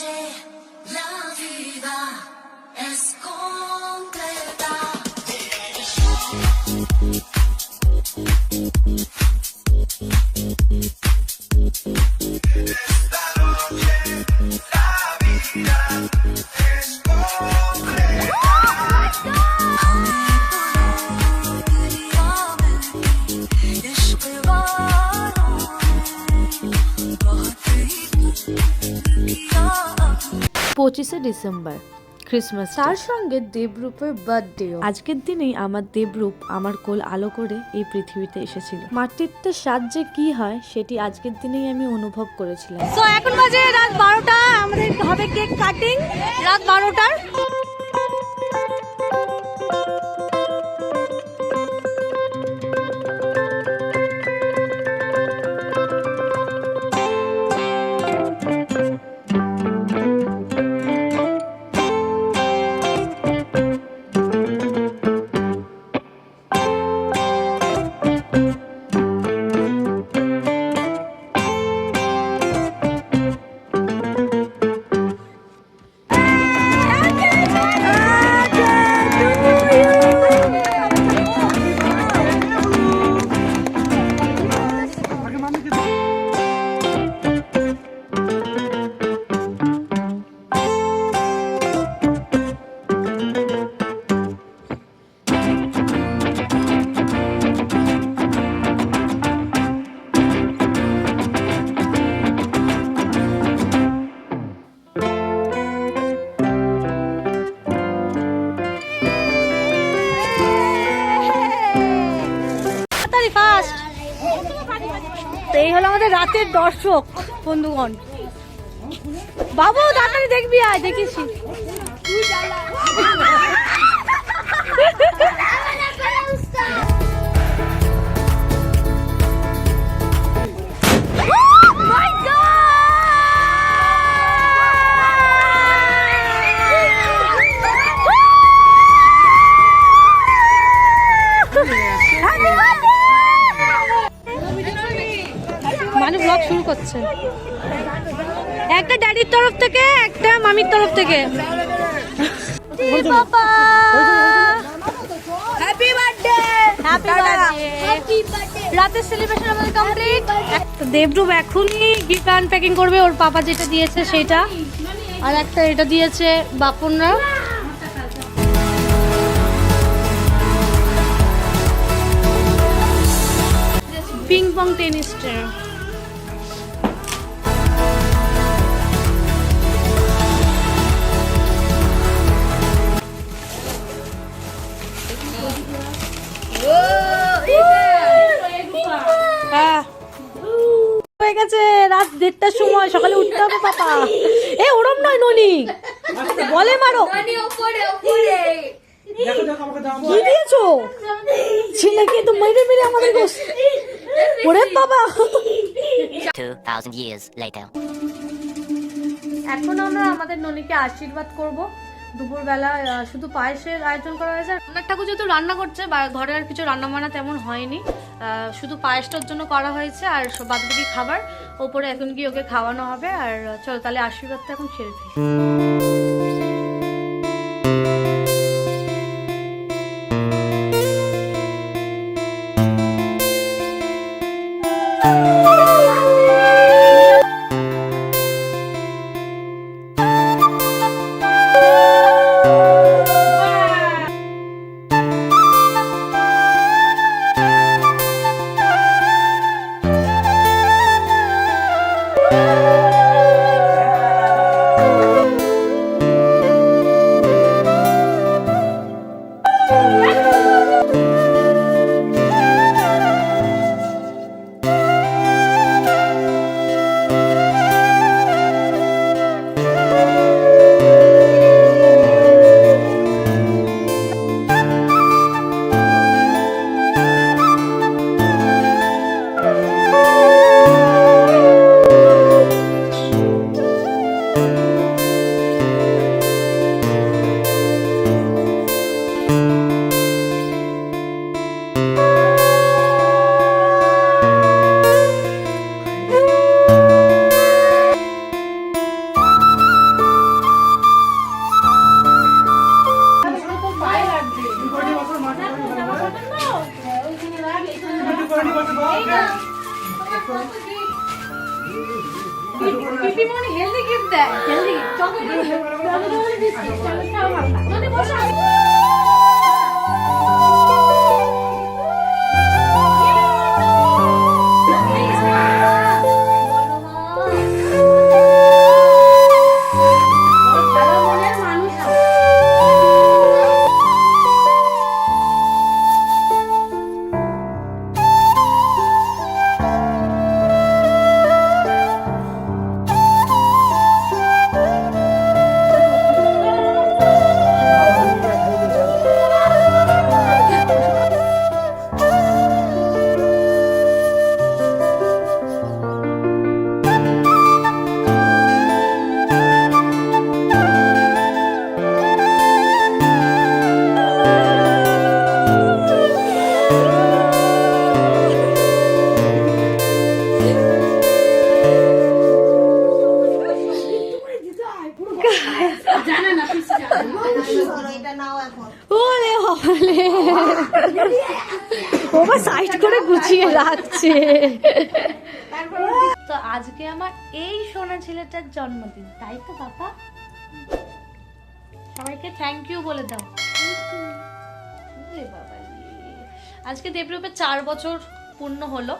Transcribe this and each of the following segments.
noche la vida es completa. Esta noche la vida es completa. পঁচিশে December Christmas, তার সঙ্গে দেবরূপের birthday. আজকের দিনেই আমার দেবরূপ আমার কোল আলো করে এই পৃথিবীতে এসেছিল। মাতৃত্বের স্বাদ যে কি হয় সেটি আজকের দিনেই আমি অনুভব করেছিলাম। তো এখন বাজে রাত 12টা, আমাদের হবে কেক কাটিং রাত 12টার। এই হলো আমাদের রাতের দর্শক বন্ধুগণ। বাবু তাড়াতাড়ি দেখবি, আয় দেখিস। মানে ব্লগ শুরু করছে, একটা ড্যাডির তরফ থেকে, একটা মামির তরফ থেকে। Happy birthday, happy birthday. রাতের সেলিব্রেশন আমাদের কমপ্লিট। দেবরূপ এখনই গিফট আনপ্যাকিং করবে, ওর পাপা যেটা দিয়েছে সেটা, আর একটা এটা দিয়েছে বাপনরা। Ping pong tennis tray. হয়ে গেছে রাত 1:30টার সময়, সকালে উঠতে হবে পাপা। এ ওরম নয় ননি, বলে মারো। কি দিয়েছো ছেলেকে? তো মেরে মেরে আমাদের ওরে বাবা। 2000 years later. এখন আমরা আমাদের ননিকে আশীর্বাদ করব। দুপুরবেলা শুধু পায়েসের আয়োজন করা হয়েছে। রান্নার ঠাকুর যেহেতু রান্না করছে, ঘরে আর কিছু রান্না বান্না তেমন হয়নি, শুধু পায়েসটার জন্য করা হয়েছে। আর বাদবাকি খাবার ওপরে এখন গিয়ে ওকে খাওয়ানো হবে। আর চলো তাহলে আশীর্বাদটা এখন সেরে ফেলি। রিমনি হেলদি গিফট দেয়, হেলদি চকলেট মানে বসে ওলে হলে বাবা সাইড করে গুছিয়ে রাখছে। তো আজকে আমার এই সোনা ছেলেটার জন্মদিন, তাই তো বাবা? সবাইকে থ্যাংক ইউ বলে দাও। আজকে দেবরূপের 4 বছর পূর্ণ হলো,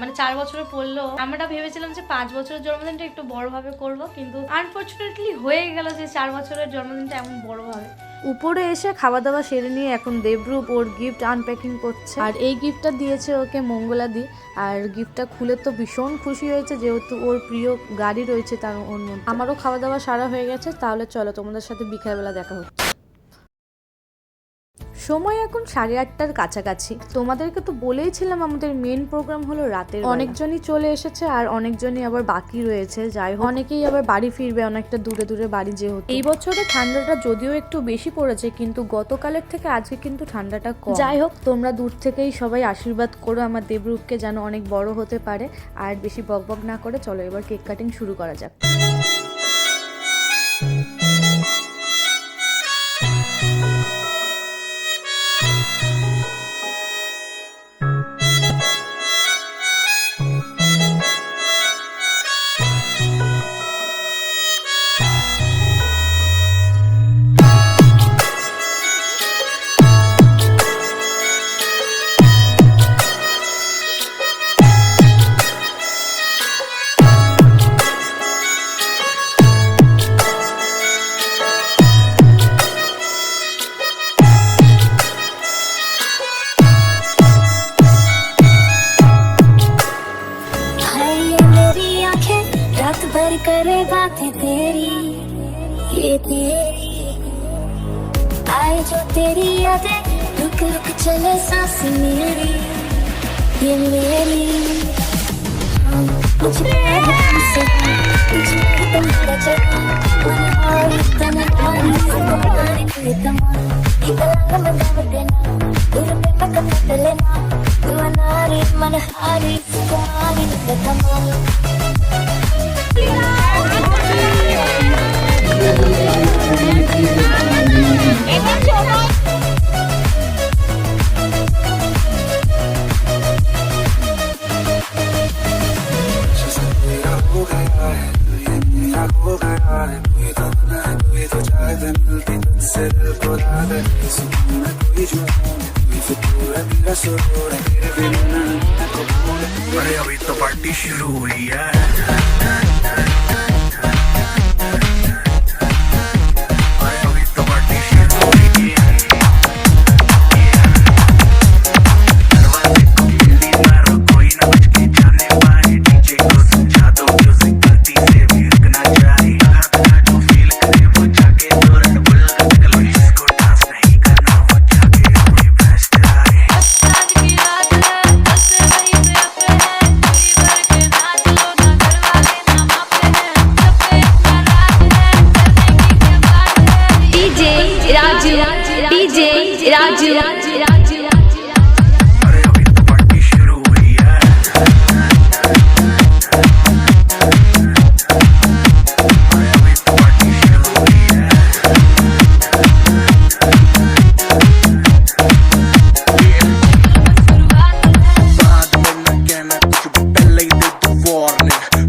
মানে 4 বছরে পড়লো। আমরা ভেবেছিলাম যে 5 বছরের জন্মদিনটা একটু বড়ভাবে করব, কিন্তু আনফরচুনেটলি হয়ে গেল যে 4 বছরের জন্মদিনটা এমন বড়ভাবে। উপরে এসে খাওয়া দাওয়া সেরে নিয়ে এখন দেবরূপ ওর গিফট আনপ্যাকিং করছে, আর এই গিফটটা দিয়েছে ওকে মঙ্গলাদি। আর গিফটটা খুলে তো ভীষণ খুশি হয়েছে, যেহেতু ওর প্রিয় গাড়ি রয়েছে তার ওর মধ্যে। আমারও খাওয়া দাওয়া সারা হয়ে গেছে, তাহলে চলো তোমাদের সাথে বিকালবেলা দেখা হচ্ছে। সময় এখন 8:30টার কাছাকাছি। তোমাদেরকে তো বলেইছিলাম আমাদের মেন প্রোগ্রাম হলো রাতের। অনেকজনই চলে এসেছে আর অনেকজনই আবার বাকি রয়েছে। যাই হোক, অনেকেই আবার বাড়ি ফিরবে, অনেকটা দূরে দূরে বাড়ি যেহেতু। এই বছরে ঠান্ডাটা যদিও একটু বেশি পড়েছে, কিন্তু গতকালের থেকে আজকে কিন্তু ঠান্ডাটা কম। যাই হোক, তোমরা দূর থেকেই সবাই আশীর্বাদ করো আমার দেবরূপকে যেন অনেক বড় হতে পারে। আর বেশি বকবক না করে চলো এবার কেক কাটিং শুরু করা যাক। करे बातें तेरी, ये तेरी आए जो तेरी यादें, रुक रुक चले सांस मेरी, ये मेरी मुझे तुमसे तुझे तुम्हारा जगह मनहारी तन्हारी तुम्हारी बेतमान इकलांग में दब देना दूर पे पकड़ लेना तू अनारी मनहारी तुम्हारी बेतमान। अरे अभी तो पार्टी शुरू हुई है।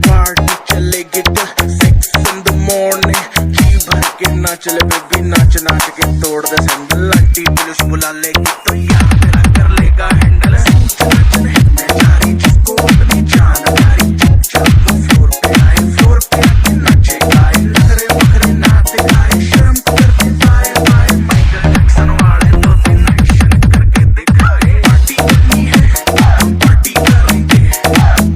Party chale get नाच ले बेबी नाच नाच के तोड़ दे सैंडल आंटी पुलिस बुला लेगी तो यार तेरा कर लेगा हैंडल हिलने जारी जिसको अपनी जान प्यारी चुपचाप तो फ्लोर पे आके नाचे गाए नखरे बखरे ना दिखाए शर्म करके बाय बाय माइकल जैक्सन वाले दो तीन एक्शन करके दिखाए पार्टी करनी है हम पार्टी करेंगे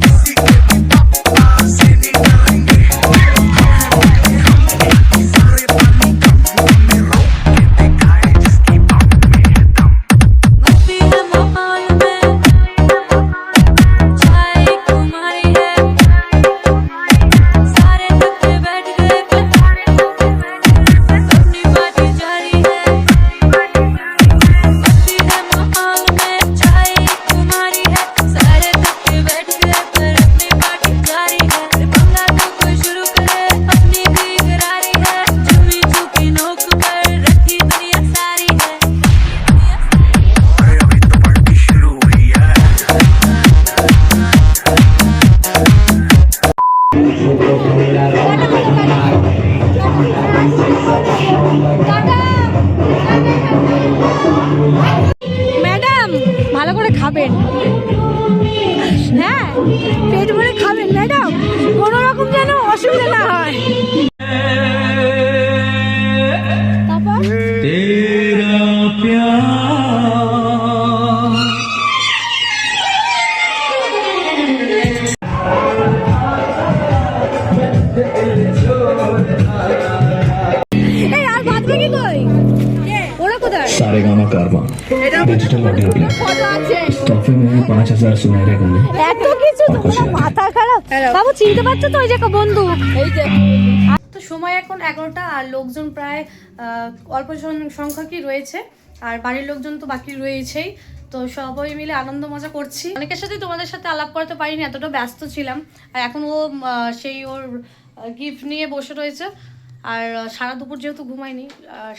किसी के भी पापा से नहीं डरेंगे सारे पानी कम में रोक के दिखाए जिसकी बात में है दम मस्ती है माहौल में चाय कुमारी है सारे थके बैठ गए अपनी बात जारी है मस्ती है माहौल में चाय कुमारी है सारे थके बैठ गए पर अपनी बात जारी है पंगा तो कोई शुरू करे अपनी भी करारी है झूमी झुकी नोक पर रखी दुनिया सारी है अरे अभी तो पार्टी शुरू हुई है ম্যাডাম ভালো করে খাবেন, হ্যাঁ পেট ভরে খাবেন ম্যাডাম, কোনো রকম যেন অসুবিধা না হয়। তারপর এই আর বাদ বাকি কই, ওরা কোথায়? सारेगामा कारवा डिजिटल ऑडियो प्ले तोहफे में 5000 सुनहरे गहने এত কিছু তোমার মাথা খারাপ বাবু, চিনতে পারছো তো ওই যে একটা বন্ধু, এই যে। তো সময় এখন 11টা আর লোকজন প্রায় অল্প সংখ্যকই রয়েছে আর বাড়ির লোকজন তো বাকি রয়েছেই। তো সবাই মিলে আনন্দ মজা করছি। অনেকের সাথেই তোমাদের সাথে আলাপ করতে পারিনি, এতটা ব্যস্ত ছিলাম। আর এখন ও সেই ওর গিফট নিয়ে বসে রয়েছে। আর সারা দুপুর যেহেতু ঘুমায়নি,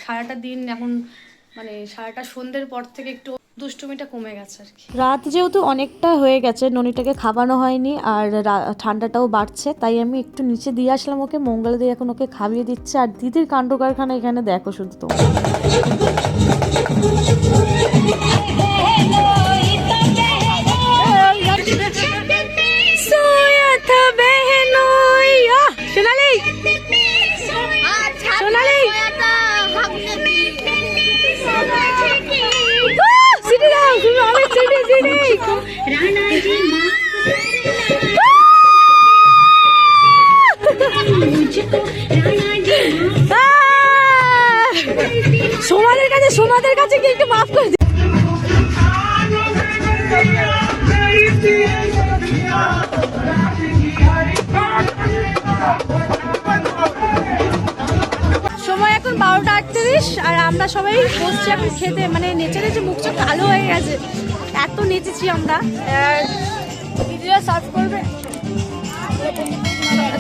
সারাটা দিন এখন মানে সারাটা সন্ধ্যের পর থেকে একটু দুষ্টুমিটা কমে গেছে আর কি। রাত যেহেতু অনেকটা হয়ে গেছে, ননিটাকে খাওয়ানো হয়নি আর ঠান্ডাটাও বাড়ছে, তাই আমি একটু নিচে দিয়ে আসলাম ওকে। মঙ্গল দিয়ে এখন ওকে খাইয়ে দিচ্ছে আর দিদির কাণ্ড কারখানা এখানে দেখো শুধু তোমরা। সোনালি সোনালি সিটি দাও, তুমি অনেক সিটি সিটি সোমাদের কাছে কি একটু মাফ করে দিই। সময় এখন 12:38 আর আমরা সবাই বসছি এখন খেতে, মানে নেচে নেচে মুখটা কালো হয়ে গেছে, এত নেচেছি আমরা। দিদিরা সার্ভ করবে,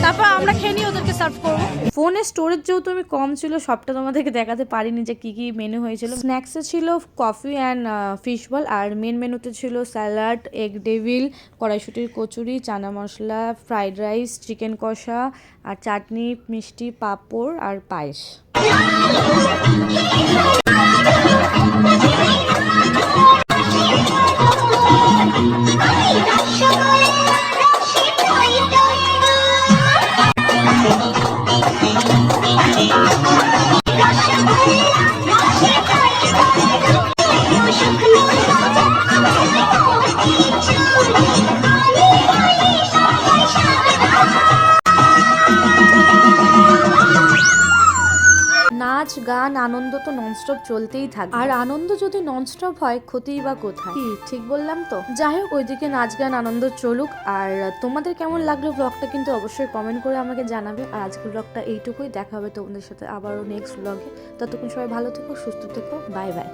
তারপর আমরা খেয়ে নিয়ে ওদেরকে সার্ভ করবো। ফোনের স্টোরেজ যেহেতু আমি কম ছিল, সবটা তোমাদেরকে দেখাতে পারিনি যে কী কী মেনু হয়েছিল। স্ন্যাক্সে ছিল কফি অ্যান্ড ফিশ বল, আর মেন মেনুতে ছিল স্যালাড, এগ ডেভিল, কড়াইশুটির kachori, chana masala, fried rice, chicken কষা আর চাটনি, মিষ্টি, পাঁপড় আর পায়েস। নাচ গান আনন্দ তো ননস্টপ চলতেই থাকে, আর আনন্দ যদি ননস্টপ হয় ক্ষতিই বা কোথায়, কি ঠিক বললাম তো? যাই হোক, ওইদিকে নাচ গান আনন্দ চলুক। আর তোমাদের কেমন লাগলো ব্লগটা কিন্তু অবশ্যই কমেন্ট করে আমাকে জানাবে। আর আজকের ব্লগটা এইটুকুই, দেখা হবে তোমাদের সাথে আবারও নেক্সট ব্লগে। ততক্ষণ সবাই ভালো থেকো, সুস্থ থেকো, বাই বাই।